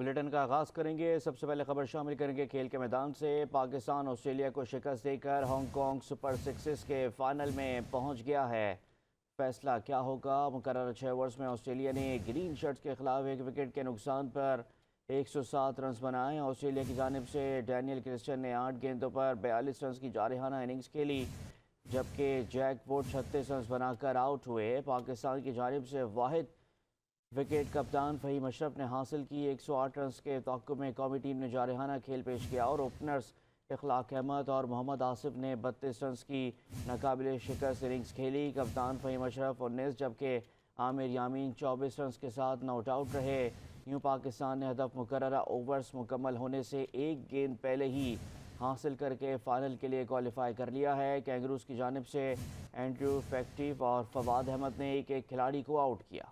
Bulletin का आगाज़ करेंगे। सबसे पहले खबर शामिल करेंगे खेल के मैदान से। पाकिस्तान ऑस्ट्रेलिया को शिकस्त देकर हांगकांग सुपर सिक्सेस के फाइनल में पहुंच गया है। फैसला क्या होगा? मुकर्रर 6 ओवर्स में ऑस्ट्रेलिया ने ग्रीन शर्ट्स के खिलाफ 1 विकेट के नुकसान पर 107 रन बनाए। ऑस्ट्रेलिया की जानिब से डैनियल क्रिस्टन ने 8 गेंदों पर 42 रन की जारहाना इनिंग्स खेली, जबकि जैक वुड 36 रन बनाकर आउट हुए। पाकिस्तान की जानिब से वाहिद विकेट कप्तान फ़हीम अशरफ ने हासिल की। 108 रन के तौक़्क़ुफ़ में कौमी टीम ने जारहाना खेल पेश किया और ओपनर्स इखलाक अहमद और मोहम्मद आसिफ ने 32 रन की नाकाबिल शिकस्त इनिंग्स खेली। कप्तान फ़हीम अशरफ 19 जबकि आमिर यामीन 24 रन के साथ नॉट आउट रहे। यूँ पाकिस्तान ने हदफ मुकर्ररा ओवर्स मुकम्मल होने से एक गेंद पहले ही हासिल करके फ़ाइनल के लिए क्वालिफाई कर लिया है। कैंगरूज की जानिब से एंड्रू फैक्टिव और फवाद अहमद ने एक एक खिलाड़ी को आउट किया।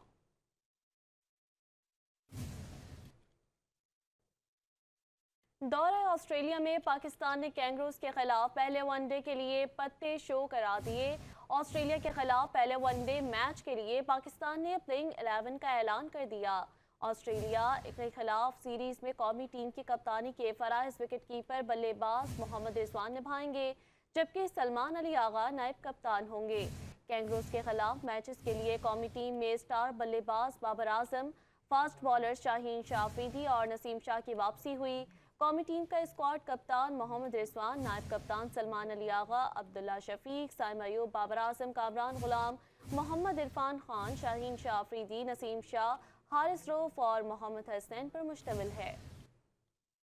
दौरा ऑस्ट्रेलिया में पाकिस्तान ने कैंगरूज के खिलाफ पहले वनडे के लिए पत्ते शो करा दिए। ऑस्ट्रेलिया के खिलाफ पहले वनडे मैच के लिए पाकिस्तान ने प्लेइंग 11 का ऐलान कर दिया। ऑस्ट्रेलिया के खिलाफ सीरीज में कौमी टीम की कप्तानी के फराइज विकेटकीपर बल्लेबाज मोहम्मद रिजवान निभाएंगे, जबकि सलमान अली आगा नायब कप्तान होंगे। कैंगरूज के खिलाफ मैचेस के लिए कौमी टीम में स्टार बल्लेबाज बाबर आजम, फास्ट बॉलर शाहीन शाह अफरीदी और नसीम शाह की वापसी हुई। कौमी टीम का स्क्वाड कप्तान मोहम्मद रिजवान, नायब कप्तान सलमान अली आगा, अब्दुल्ला शफीक, साइम अयूब, बाबर आजम, कामरान गुलाम, मोहम्मद इरफान खान, शाहीन शाह अफरीदी, नसीम शाह, हारिस रऊफ और मोहम्मद हसनैन पर मुश्तमिल है।